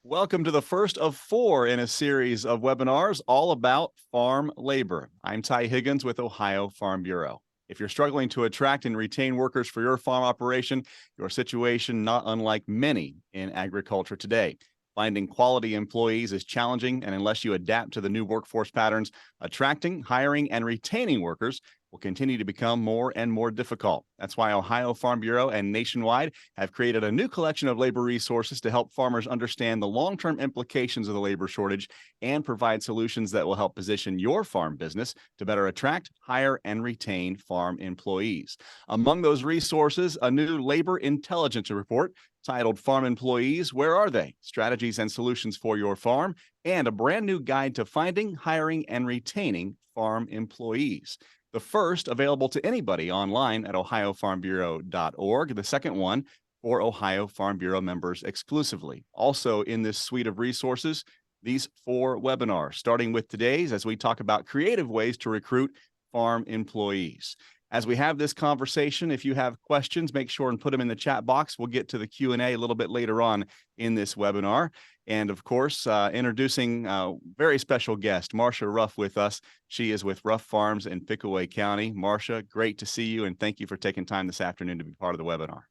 Welcome to the first of four in a series of webinars all about farm labor. I'm Ty Higgins with Ohio Farm Bureau. If you're struggling to attract and retain workers for your farm operation, your situation not unlike many in agriculture today. Finding quality employees is challenging, and unless you adapt to the new workforce patterns, attracting, hiring, and retaining workers will continue to become more and more difficult. That's why Ohio Farm Bureau and Nationwide have created a new collection of labor resources to help farmers understand the long-term implications of the labor shortage and provide solutions that will help position your farm business to better attract, hire, and retain farm employees. Among those resources, a new labor intelligence report titled Farm Employees, Where Are They? Strategies and Solutions for Your Farm, and a brand new guide to finding, hiring, and retaining farm employees. The first available to anybody online at ohiofarmbureau.org. The second one for Ohio Farm Bureau members exclusively. Also in this suite of resources, these four webinars, starting with today's as we talk about creative ways to recruit farm employees. As we have this conversation, if you have questions, make sure and put them in the chat box. We'll get to the Q&A a little bit later on in this webinar. And of course, introducing a very special guest, Marcia Ruff with us. She is with Ruff Farms in Pickaway County. Marcia, great to see you, and thank you for taking time this afternoon to be part of the webinar.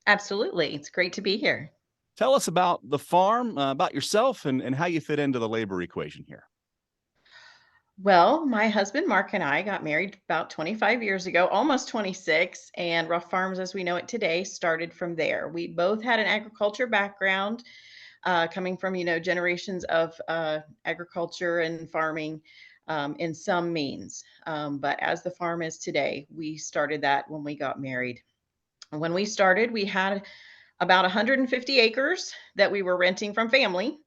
Absolutely. It's great to be here. Tell us about the farm, about yourself, and how you fit into the labor equation here. Well, my husband Mark and I got married about 25 years ago, almost 26, and Ruff Farms as we know it today started from there. We both had an agriculture background, coming from, generations of agriculture and farming in some means. But as the farm is today, we started that when we got married. When we started, we had about 150 acres that we were renting from family.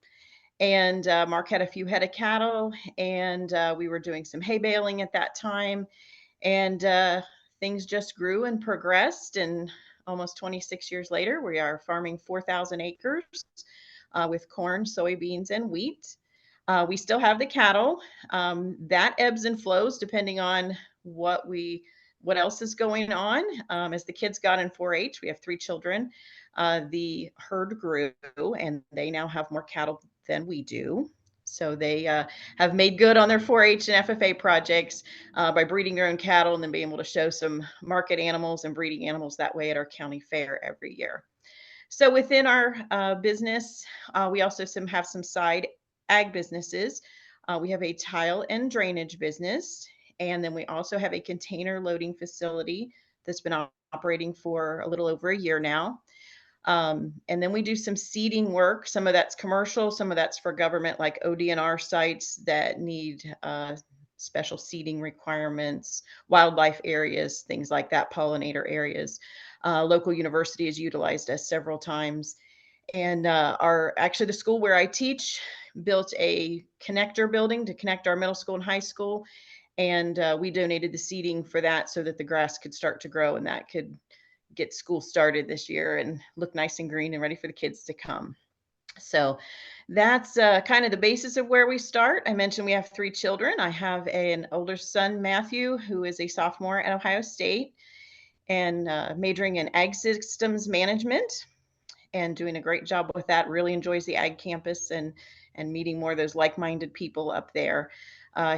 And Mark had a few head of cattle, and we were doing some hay baling at that time. And things just grew and progressed. And almost 26 years later, we are farming 4,000 acres with corn, soybeans, and wheat. We still have the cattle. That ebbs and flows depending on what else is going on. As the kids got in 4-H, we have 3 children. The herd grew, and they now have more cattle than we do. So they have made good on their 4-H and FFA projects by breeding their own cattle and then being able to show some market animals and breeding animals that way at our county fair every year. So within our business, we also have some side ag businesses. We have a tile and drainage business, and then we also have a container loading facility that's been operating for a little over a year now. And then we do some seeding work. Some of that's commercial, some of that's for government, like ODNR sites that need special seeding requirements, wildlife areas, things like that, pollinator areas. Local university has utilized us several times. And actually the school where I teach built a connector building to connect our middle school and high school. And we donated the seeding for that so that the grass could start to grow and that could get school started this year and look nice and green and ready for the kids to come. So that's kind of the basis of where we start. I mentioned we have 3 children. I have an older son, Matthew, who is a sophomore at Ohio State and majoring in ag systems management and doing a great job with that. Really enjoys the ag campus and meeting more of those like-minded people up there.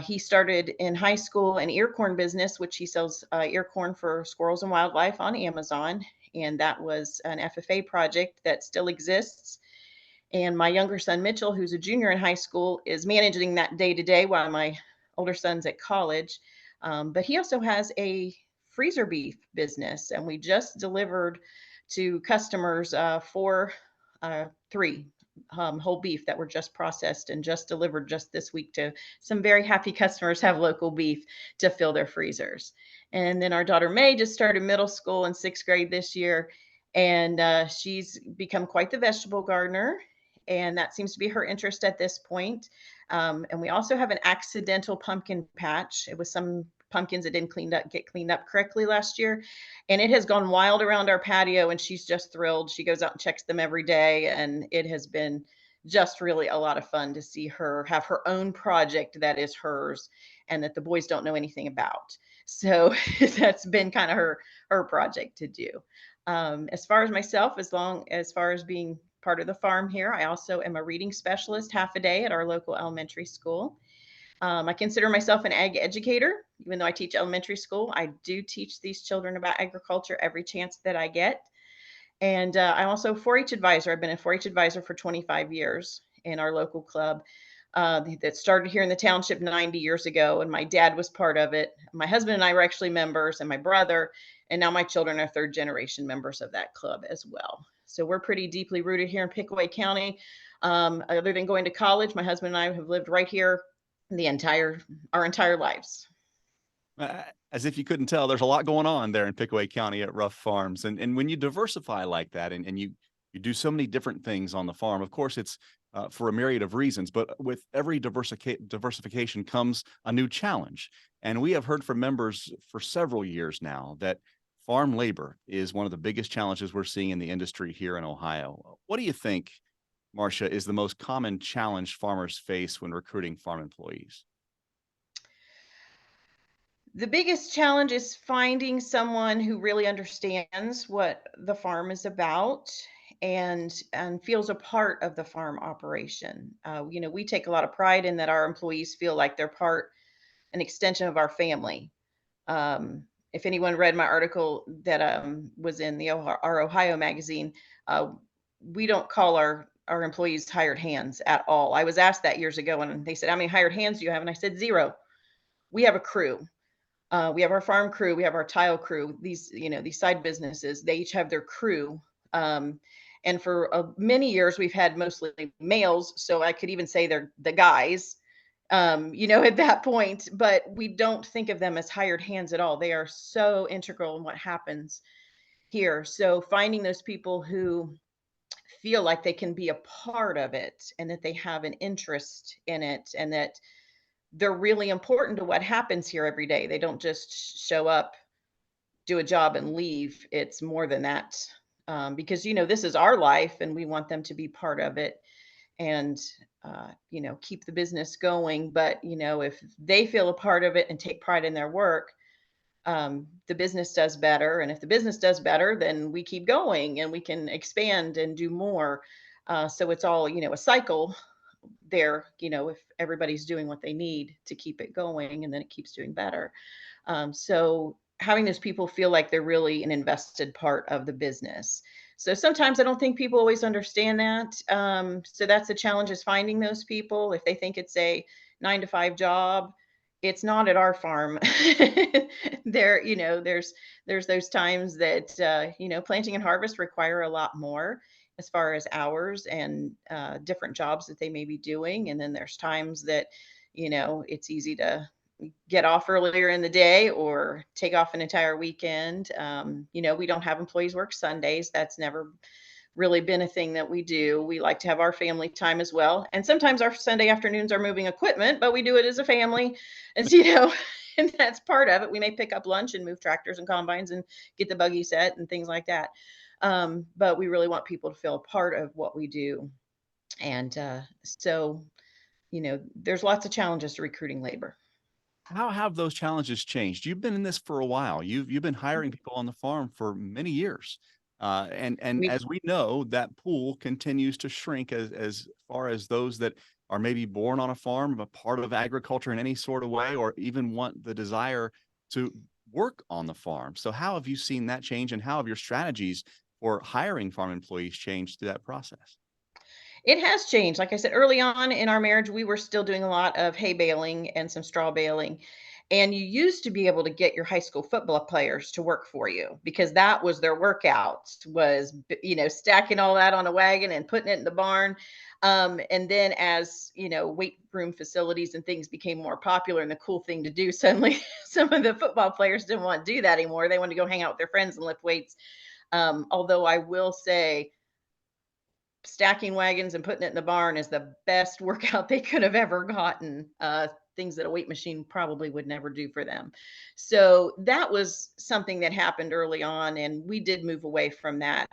He started in high school an ear corn business, which he sells ear corn for squirrels and wildlife on Amazon. And that was an FFA project that still exists. And my younger son, Mitchell, who's a junior in high school, is managing that day to day while my older son's at college. But he also has a freezer beef business. And we just delivered to customers 3 whole beef that were just processed and just delivered just this week to some very happy customers have local beef to fill their freezers. And then our daughter May just started middle school in 6th grade this year, and she's become quite the vegetable gardener. And that seems to be her interest at this point. And we also have an accidental pumpkin patch. It was some pumpkins that didn't get cleaned up correctly last year. And it has gone wild around our patio, and she's just thrilled. She goes out and checks them every day. And it has been just really a lot of fun to see her have her own project that is hers and that the boys don't know anything about. So that's been kind of her project to do. As far as myself, as far as being part of the farm here. I also am a reading specialist half a day at our local elementary school. I consider myself an ag educator, even though I teach elementary school. I do teach these children about agriculture every chance that I get. And I'm also a 4-H advisor. I've been a 4-H advisor for 25 years in our local club that started here in the township 90 years ago. And my dad was part of it. My husband and I were actually members, and my brother. And now my children are third generation members of that club as well. So we're pretty deeply rooted here in Pickaway County. Other than going to college, my husband and I have lived right here our entire lives. As if you couldn't tell, there's a lot going on there in Pickaway County at Ruff Farms. And when you diversify like that, and you do so many different things on the farm, of course, it's for a myriad of reasons, but with every diversification comes a new challenge. And we have heard from members for several years now that farm labor is one of the biggest challenges we're seeing in the industry here in Ohio. What do you think, Marcia, is the most common challenge farmers face when recruiting farm employees? The biggest challenge is finding someone who really understands what the farm is about and feels a part of the farm operation. We take a lot of pride in that our employees feel like they're an extension of our family. If anyone read my article that was in our Ohio magazine, we don't call our employees hired hands at all. I was asked that years ago, and they said, "How many hired hands do you have?" And I said, "Zero. We have a crew. We have our farm crew, we have our tile crew. These side businesses, they each have their crew. And for many years, we've had mostly males, so I could even say they're the guys, at that point. But we don't think of them as hired hands at all. They are so integral in what happens here. So finding those people who feel like they can be a part of it and that they have an interest in it and that they're really important to what happens here every day. They don't just show up, do a job, and leave. It's more than that. Because this is our life, and we want them to be part of it and keep the business going. But if they feel a part of it and take pride in their work, the business does better. And if the business does better, then we keep going and we can expand and do more. So it's all a cycle there, if everybody's doing what they need to keep it going, and then it keeps doing better. So having those people feel like they're really an invested part of the business. So sometimes I don't think people always understand that. So that's the challenge, is finding those people. If they think it's a 9 to 5 job, it's not at our farm. There's those times that planting and harvest require a lot more as far as hours and different jobs that they may be doing. And then there's times that, it's easy to get off earlier in the day or take off an entire weekend. We don't have employees work Sundays. That's never really been a thing that we do. We like to have our family time as well. And sometimes our Sunday afternoons are moving equipment, but we do it as a family. And so, and that's part of it. We may pick up lunch and move tractors and combines and get the buggy set and things like that. But we really want people to feel a part of what we do. And so, there's lots of challenges to recruiting labor. How have those challenges changed? You've been in this for a while. You've been hiring people on the farm for many years. And We as we know, that pool continues to shrink as far as those that are maybe born on a farm, a part of agriculture in any sort of way, or even want the desire to work on the farm. So how have you seen that change, and how have your strategies for hiring farm employees changed through that process? It has changed. Like I said, early on in our marriage, we were still doing a lot of hay baling and some straw baling. And you used to be able to get your high school football players to work for you because that was their workout, was, stacking all that on a wagon and putting it in the barn. And then as, weight room facilities and things became more popular and the cool thing to do, suddenly some of the football players didn't want to do that anymore. They wanted to go hang out with their friends and lift weights. Although I will say, stacking wagons and putting it in the barn is the best workout they could have ever gotten. Things that a weight machine probably would never do for them. So that was something that happened early on, and we did move away from that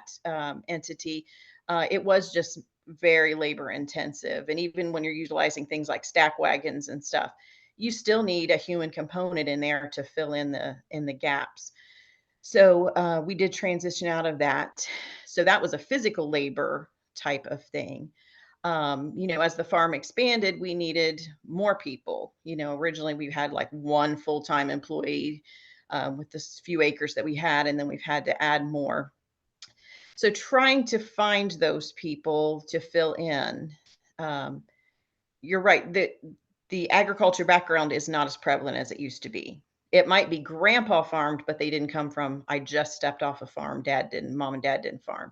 entity. It was just very labor intensive, and even when you're utilizing things like stack wagons and stuff, you still need a human component in there to fill in the gaps. So we did transition out of that. So that was a physical labor type of thing. As the farm expanded, we needed more people. Originally we had like one full-time employee with this few acres that we had, and then we've had to add more. So trying to find those people to fill in. Um, you're right. The agriculture background is not as prevalent as it used to be. It might be grandpa farmed, but they didn't come from, I just stepped off a farm. Dad didn't, mom and dad didn't farm.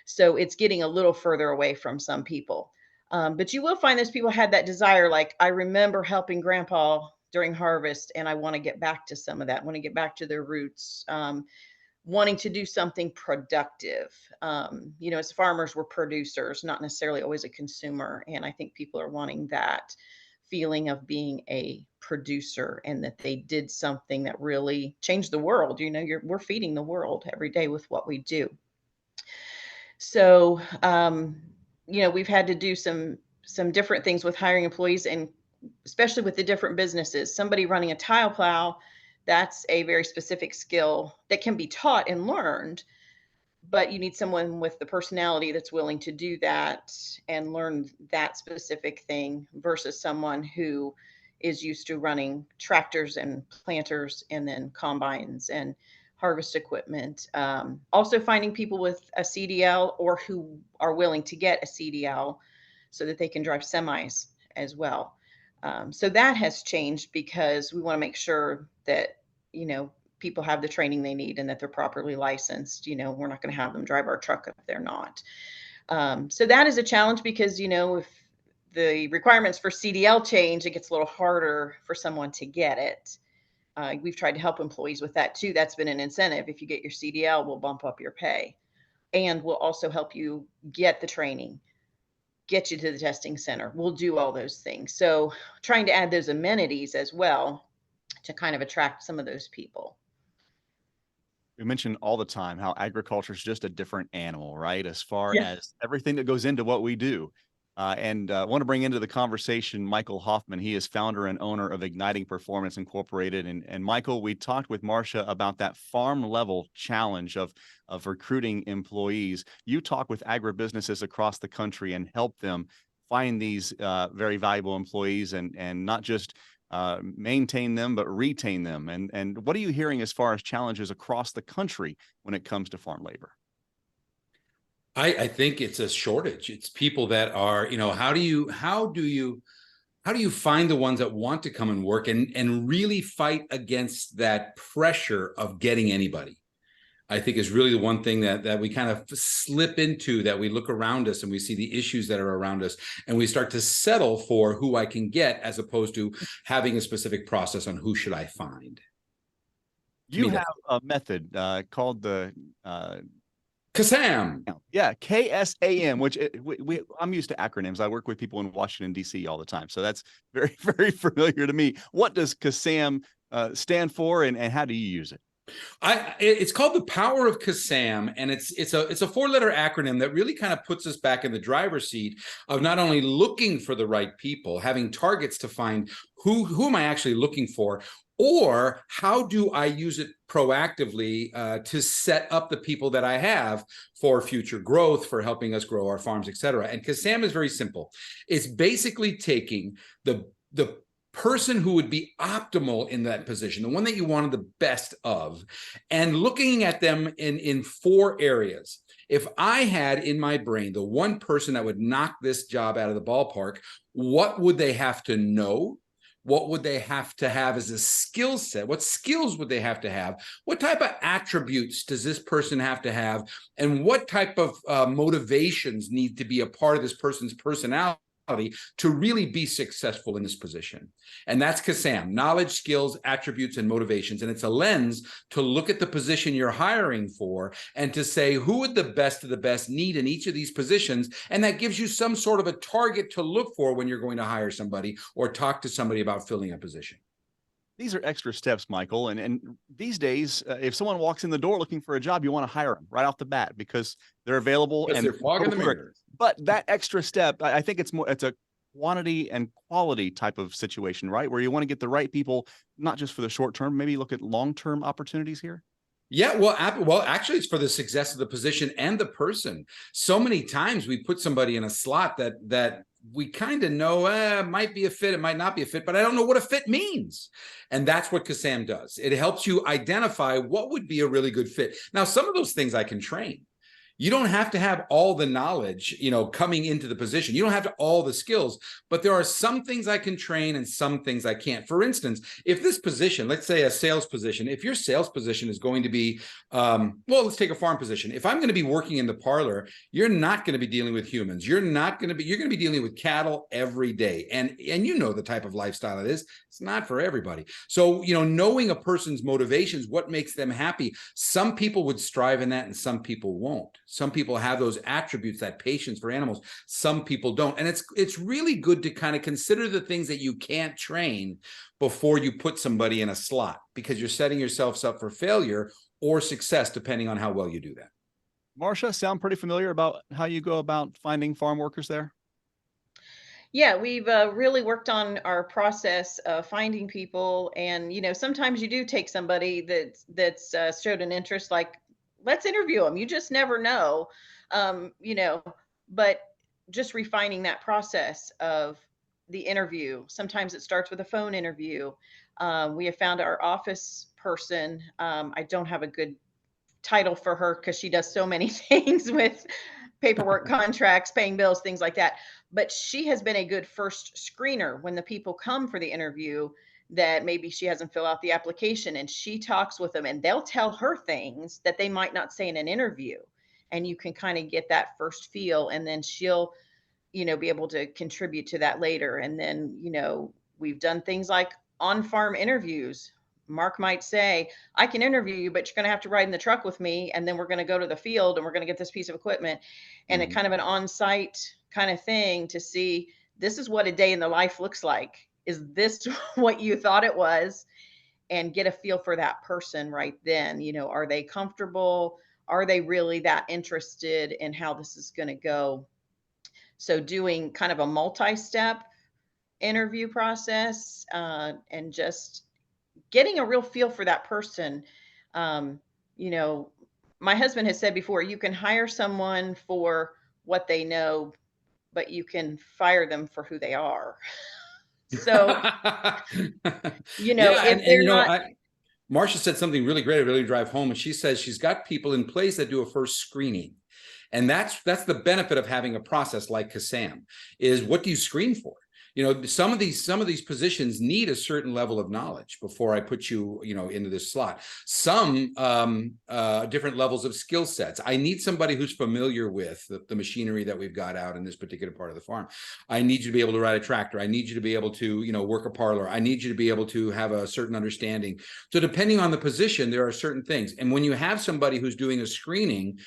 So it's getting a little further away from some people. But you will find those people had that desire. Like, I remember helping grandpa during harvest, and I want to get back to some of that, want to get back to their roots, wanting to do something productive. As farmers, we're producers, not necessarily always a consumer. And I think people are wanting that feeling of being a producer and that they did something that really changed the world. We're feeding the world every day with what we do. So, we've had to do some different things with hiring employees, and especially with the different businesses. Somebody running a tile plow, that's a very specific skill that can be taught and learned, but you need someone with the personality that's willing to do that and learn that specific thing versus someone who is used to running tractors and planters and then combines and harvest equipment. Also finding people with a CDL or who are willing to get a CDL so that they can drive semis as well. So that has changed because we want to make sure that, people have the training they need and that they're properly licensed. We're not going to have them drive our truck if they're not. So that is a challenge because, if the requirements for CDL change, it gets a little harder for someone to get it. We've tried to help employees with that too. That's been an incentive. If you get your CDL, we'll bump up your pay, and we'll also help you get the training, get you to the testing center. We'll do all those things. So trying to add those amenities as well to kind of attract some of those people. We mention all the time how agriculture is just a different animal, right? As far Yeah. as everything that goes into what we do. And want to bring into the conversation Michael Hoffman. He is founder and owner of Igniting Performance Incorporated. And Michael, we talked with Marcia about that farm level challenge of recruiting employees. You talk with agribusinesses across the country and help them find these very valuable employees and not just maintain them, but retain them. And what are you hearing as far as challenges across the country when it comes to farm labor? I think it's a shortage. It's people that are, how do you find the ones that want to come and work and really fight against that pressure of getting anybody? I think is really the one thing that we kind of slip into, that we look around us and we see the issues that are around us and we start to settle for who I can get as opposed to having a specific process on who should I find. You have a method called the KSAM. Yeah, KSAM, which I'm used to acronyms. I work with people in Washington, D.C. all the time. So that's very, very familiar to me. What does KSAM stand for, and how do you use it? It's called the power of KSAM, and it's a 4-letter acronym that really kind of puts us back in the driver's seat of not only looking for the right people, having targets to find who am I actually looking for, or how do I use it proactively to set up the people that I have for future growth, for helping us grow our farms, et cetera. And KSAM is very simple. It's basically taking the person who would be optimal in that position, the one that you wanted the best of, and looking at them in 4 areas. If I had in my brain the one person that would knock this job out of the ballpark, what would they have to know? What would they have to have as a skill set? What skills would they have to have? What type of attributes does this person have to have? And what type of motivations need to be a part of this person's personality to really be successful in this position? And that's KSAM: knowledge, skills, attributes, and motivations. And it's a lens to look at the position you're hiring for and to say who would the best of the best need in each of these positions. And that gives you some sort of a target to look for when you're going to hire somebody or talk to somebody about filling a position. These are extra steps, Michael. And these days, if someone walks in the door looking for a job, you want to hire them right off the bat because they're available Because and they're fogging the mirror. But that extra step, I think it's a quantity and quality type of situation, right? Where you want to get the right people, not just for the short term, maybe look at long-term opportunities here. Yeah, well, actually, it's for the success of the position and the person. So many times we put somebody in a slot that we kind of know it might be a fit, it might not be a fit, but I don't know what a fit means. And that's what KSAM does. It helps you identify what would be a really good fit. Now, some of those things I can train. You don't have to have all the knowledge, coming into the position. You don't have to all the skills, but there are some things I can train and some things I can't. For instance, if this position, let's say a sales position, if your sales position is going to be, let's take a farm position. If I'm going to be working in the parlor, you're not going to be dealing with humans. You're going to be dealing with cattle every day. And you know the type of lifestyle it is. It's not for everybody. So, knowing a person's motivations, what makes them happy. Some people would strive in that and some people won't. Some people have those attributes, that patience for animals. Some people don't. And it's really good to kind of consider the things that you can't train before you put somebody in a slot, because you're setting yourselves up for failure or success, depending on how well you do that. Marcia, sound pretty familiar about how you go about finding farm workers there? Yeah, we've really worked on our process of finding people, and sometimes you do take somebody that's showed an interest, like let's interview them. You just never know, um, you know. But just refining that process of the interview. Sometimes it starts with a phone interview. We have found our office person. I don't have a good title for her because she does so many things with paperwork, contracts, paying bills, things like that. But she has been a good first screener when the people come for the interview that maybe she hasn't filled out the application, and she talks with them and they'll tell her things that they might not say in an interview. And you can kind of get that first feel, and then she'll, be able to contribute to that later. And then, we've done things like on farm interviews. Mark might say, I can interview you, but you're going to have to ride in the truck with me. And then we're going to go to the field and we're going to get this piece of equipment, and a Mm-hmm. kind of an on site kind of thing to see this is what a day in the life looks like. Is this what you thought it was? And get a feel for that person right then. Are they comfortable? Are they really that interested in how this is going to go? So, doing kind of a multi step interview process, and just getting a real feel for that person. Um, you know, my husband has said before, you can hire someone for what they know, but you can fire them for who they are. So, Yeah, if and they're not, Marcia said something really great. I really drive home, and she says she's got people in place that do a first screening, and that's the benefit of having a process like KSAM. Is what do you screen for? Some of these positions need a certain level of knowledge before I put you, into this slot. Some different levels of skill sets. I need somebody who's familiar with the machinery that we've got out in this particular part of the farm. I need you to be able to ride a tractor. I need you to be able to, work a parlor. I need you to be able to have a certain understanding. So depending on the position, there are certain things. And when you have somebody who's doing a screening,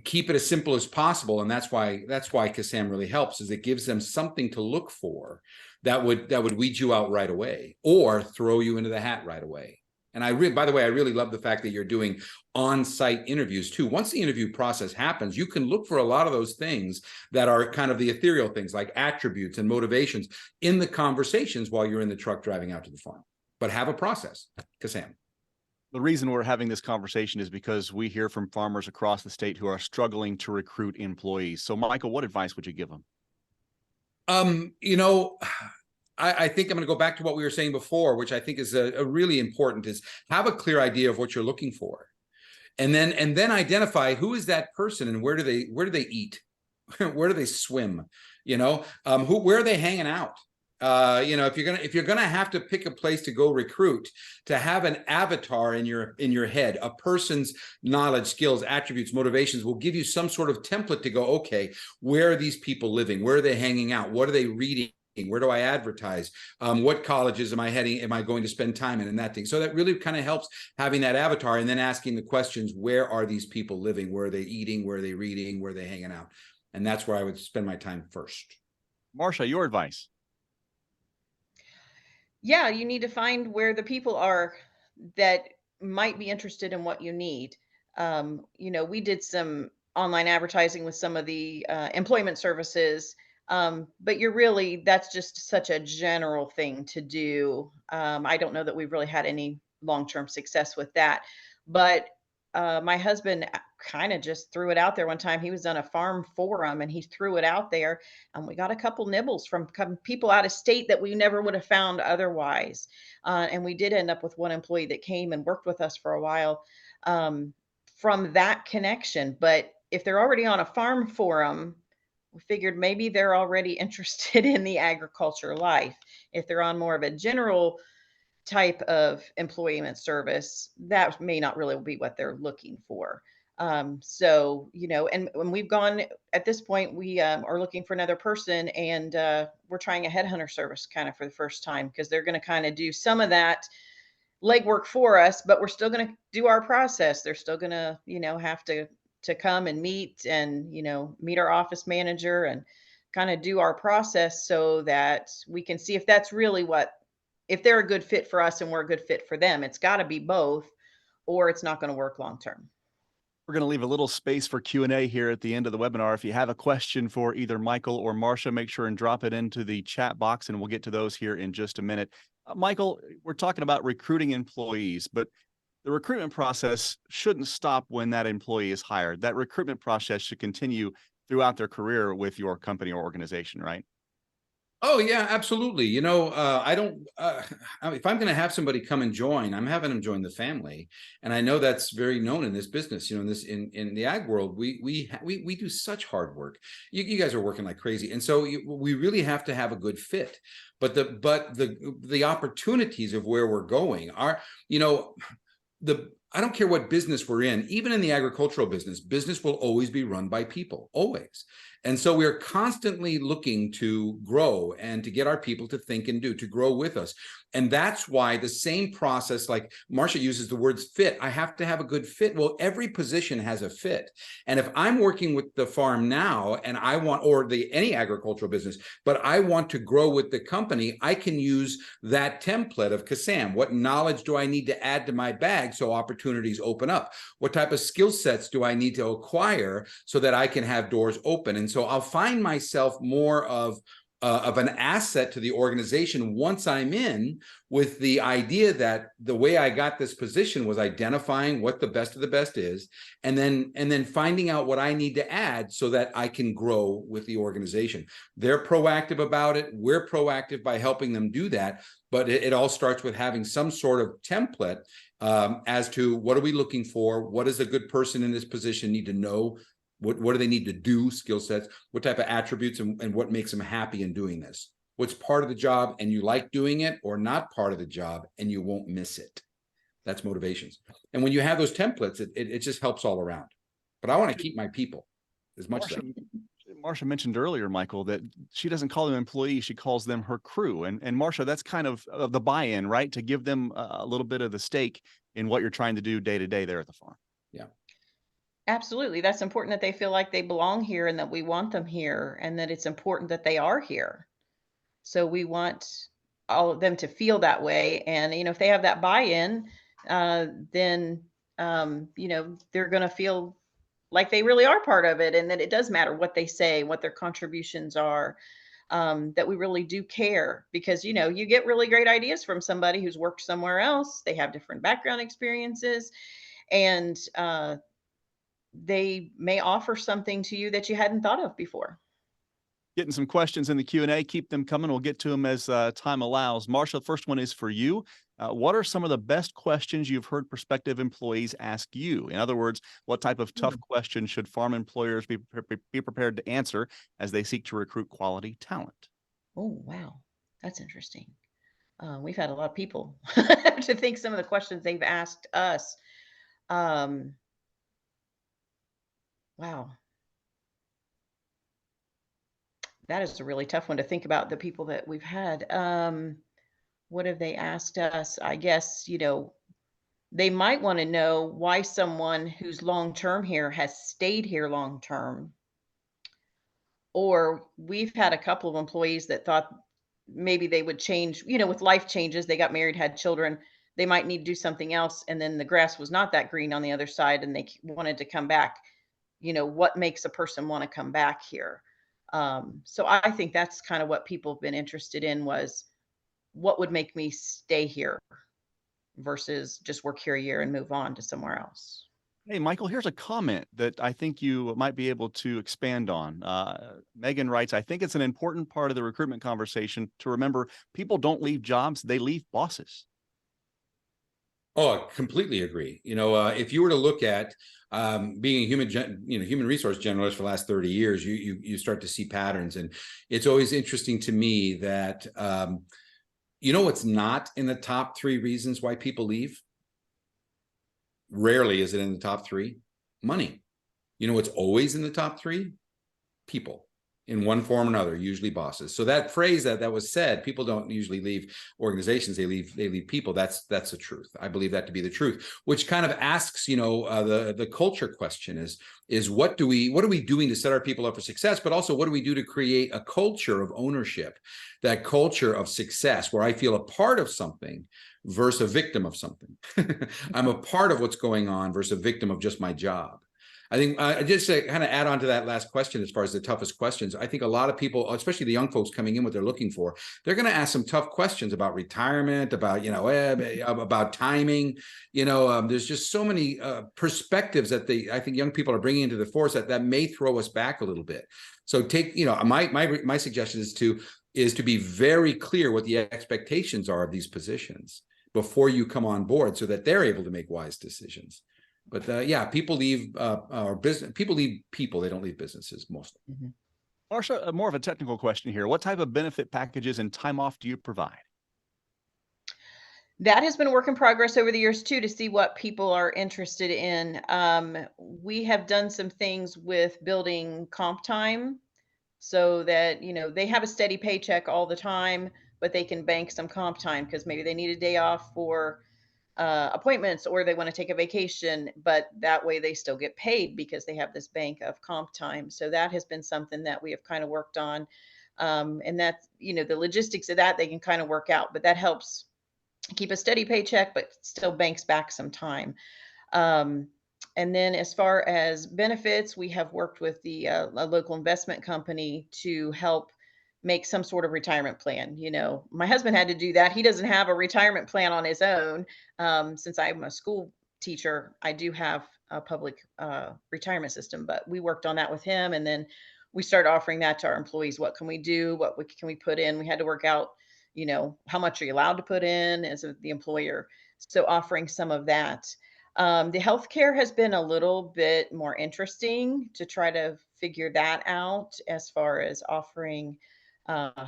keep it as simple as possible. And that's why KSAM really helps, is it gives them something to look for that would weed you out right away or throw you into the hat right away. And by the way, I really love the fact that you're doing on-site interviews too. Once the interview process happens, you can look for a lot of those things that are kind of the ethereal things, like attributes and motivations, in the conversations while you're in the truck driving out to the farm. But have a process, KSAM. The reason we're having this conversation is because we hear from farmers across the state who are struggling to recruit employees. So, Michael, what advice would you give them? I think I'm going to go back to what we were saying before, which I think is a really important, is have a clear idea of what you're looking for. And then identify who is that person and where do they eat? Where do they swim? Where are they hanging out? If you're gonna have to pick a place to go recruit, to have an avatar in your head, a person's knowledge, skills, attributes, motivations will give you some sort of template to go, okay, where are these people living? Where are they hanging out? What are they reading? Where do I advertise? What colleges am I going to spend time in, and that thing? So that really kind of helps, having that avatar, and then asking the questions: where are these people living? Where are they eating? Where are they reading? Where are they hanging out? And that's where I would spend my time first. Marcia, your advice. yeah, you need to find where the people are that might be interested in what you need. We did some online advertising with some of the employment services, but that's just such a general thing to do. I don't know that we've really had any long term success with that. But my husband kind of just threw it out there one time. He was on a farm forum and he threw it out there, and we got a couple nibbles from people out of state that we never would have found otherwise. And we did end up with one employee that came and worked with us for a while from that connection. But if they're already on a farm forum, we figured maybe they're already interested in the agriculture life. If they're on more of a general type of employment service, that may not really be what they're looking for. So, and when we've gone at this point, we are looking for another person, and we're trying a headhunter service kind of for the first time, because they're going to kind of do some of that legwork for us, but we're still going to do our process. They're still going to, have to come and meet and, meet our office manager and kind of do our process so that we can see if that's really if they're a good fit for us and we're a good fit for them. It's got to be both, or it's not going to work long term. We're going to leave a little space for Q&A here at the end of the webinar. If you have a question for either Michael or Marcia, make sure and drop it into the chat box, and we'll get to those here in just a minute. Michael, we're talking about recruiting employees, but the recruitment process shouldn't stop when that employee is hired. That recruitment process should continue throughout their career with your company or organization, right? Oh yeah, absolutely. I don't. If I'm going to have somebody come and join, I'm having them join the family, and I know that's very known in this business. In the ag world, we do such hard work. You guys are working like crazy, and so we really have to have a good fit. But the opportunities of where we're going are, I don't care what business we're in, even in the agricultural business will always be run by people, always. And so we are constantly looking to grow and to get our people to think and do, to grow with us. And that's why the same process, like Marcia uses the words fit, I have to have a good fit. Well, every position has a fit. And if I'm working with the farm now and I want, or any agricultural business, but I want to grow with the company, I can use that template of KSAM. What knowledge do I need to add to my bag so opportunities open up? What type of skill sets do I need to acquire so that I can have doors open? And so I'll find myself more of an asset to the organization once I'm in, with the idea that the way I got this position was identifying what the best of the best is, and then finding out what I need to add so that I can grow with the organization. They're proactive about it. We're proactive by helping them do that. But it all starts with having some sort of template as to what are we looking for? What does a good person in this position need to know? What do they need to do, skill sets, what type of attributes, and what makes them happy in doing this? What's part of the job and you like doing it, or not part of the job and you won't miss it? That's motivations. And when you have those templates, it just helps all around. But I want to keep my people as much as Marcia mentioned earlier, Michael, that she doesn't call them employees, she calls them her crew. And Marcia, that's kind of the buy-in, right? To give them a little bit of the stake in what you're trying to do day to day there at the farm. Yeah. Absolutely. That's important, that they feel like they belong here and that we want them here, and that it's important that they are here. So we want all of them to feel that way. And, if they have that buy-in, then, they're going to feel like they really are part of it, and that it does matter what they say, what their contributions are, that we really do care. Because, you get really great ideas from somebody who's worked somewhere else. They have different background experiences, and they may offer something to you that you hadn't thought of before. Getting some questions in the Q&A. Keep them coming. We'll get to them as time allows. Marcia, the first one is for you. What are some of the best questions you've heard prospective employees ask you? In other words, what type of tough questions should farm employers be prepared to answer as they seek to recruit quality talent? Oh, wow. That's interesting. We've had a lot of people to think some of the questions they've asked us. Wow. That is a really tough one to think about, the people that we've had. What have they asked us? I guess, they might want to know why someone who's long-term here has stayed here long-term. Or we've had a couple of employees that thought maybe they would change, with life changes. They got married, had children. They might need to do something else. And then the grass was not that green on the other side, and they wanted to come back. What makes a person want to come back here? So I think that's kind of what people have been interested in, was what would make me stay here versus just work here a year and move on to somewhere else. Hey, Michael, here's a comment that I think you might be able to expand on. Megan writes, I think it's an important part of the recruitment conversation to remember people don't leave jobs, they leave bosses. Oh, I completely agree. If you were to look at being a human resource generalist for the last 30 years, you start to see patterns, and it's always interesting to me that what's not in the top 3 reasons why people leave. Rarely is it in the top 3. Money. What's always in the top 3? People. In one form or another, usually bosses. So that phrase that was said, people don't usually leave organizations, they leave people. That's the truth. I believe that to be the truth, which kind of asks, the culture question is what are we doing to set our people up for success, but also what do we do to create a culture of ownership, that culture of success where I feel a part of something versus a victim of something. I'm a part of what's going on versus a victim of just my job. I think just to kind of add on to that last question, as far as the toughest questions, I think a lot of people, especially the young folks coming in, what they're looking for, they're going to ask some tough questions about retirement, about, about timing. There's just so many perspectives that I think young people are bringing into the force that may throw us back a little bit. So my suggestion is to be very clear what the expectations are of these positions before you come on board so that they're able to make wise decisions. But people leave business. People leave people. They don't leave businesses mostly. Mm-hmm. Marcia, more of a technical question here. What type of benefit packages and time off do you provide? That has been a work in progress over the years too, to see what people are interested in. We have done some things with building comp time so that, they have a steady paycheck all the time, but they can bank some comp time because maybe they need a day off for appointments or they want to take a vacation, but that way they still get paid because they have this bank of comp time. So that has been something that we have kind of worked on. And that's, the logistics of that they can kind of work out, but that helps keep a steady paycheck, but still banks back some time. Um, and then as far as benefits, we have worked with a local investment company to help make some sort of retirement plan. My husband had to do that. He doesn't have a retirement plan on his own. Since I'm a school teacher, I do have a public retirement system, but we worked on that with him. And then we started offering that to our employees. What can we do? Can we put in? We had to work out, how much are you allowed to put in as the employer? So offering some of that. The healthcare has been a little bit more interesting to try to figure that out as far as offering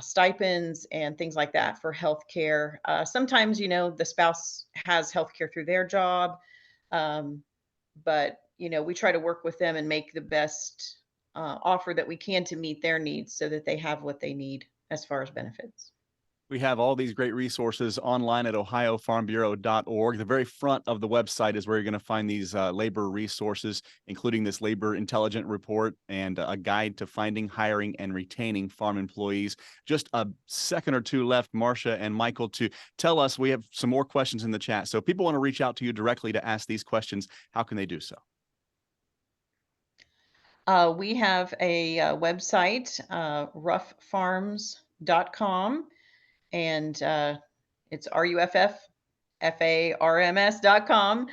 stipends and things like that for healthcare. Sometimes, the spouse has healthcare through their job, but we try to work with them and make the best offer that we can to meet their needs so that they have what they need as far as benefits. We have all these great resources online at ohiofarmbureau.org. The very front of the website is where you're going to find these labor resources, including this labor intelligent report and a guide to finding, hiring, and retaining farm employees. Just a second or two left, Marcia and Michael, to tell us. We have some more questions in the chat. So if people want to reach out to you directly to ask these questions, how can they do so? We have a website, rufffarms.com. And it's rufffarms.com.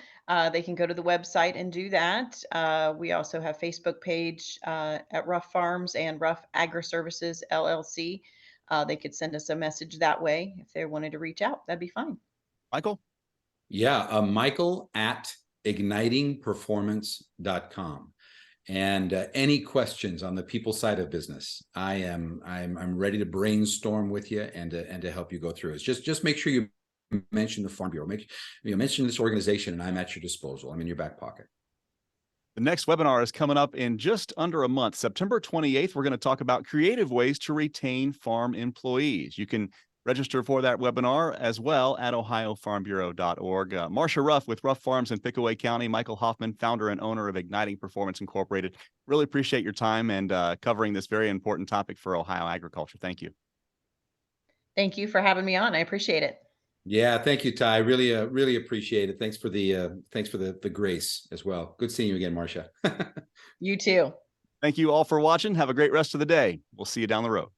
They can go to the website and do that. We also have Facebook page at Ruff Farms and Ruff Agri Services LLC. They could send us a message that way if they wanted to reach out. That'd be fine. Michael? Yeah, Michael at ignitingperformance.com. And any questions on the people side of business, I'm ready to brainstorm with you and to help you go through it. Just make sure you mention the Farm Bureau. Mention this organization, and I'm at your disposal. I'm in your back pocket. The next webinar is coming up in just under a month, September 28th. We're going to talk about creative ways to retain farm employees. You can register for that webinar as well at ohiofarmbureau.org. Marcia Ruff with Ruff Farms in Pickaway County, Michael Hoffman, founder and owner of Igniting Performance Incorporated. Really appreciate your time and covering this very important topic for Ohio agriculture. Thank you. Thank you for having me on. I appreciate it. Yeah, thank you, Ty. Really appreciate it. Thanks for the grace as well. Good seeing you again, Marcia. You too. Thank you all for watching. Have a great rest of the day. We'll see you down the road.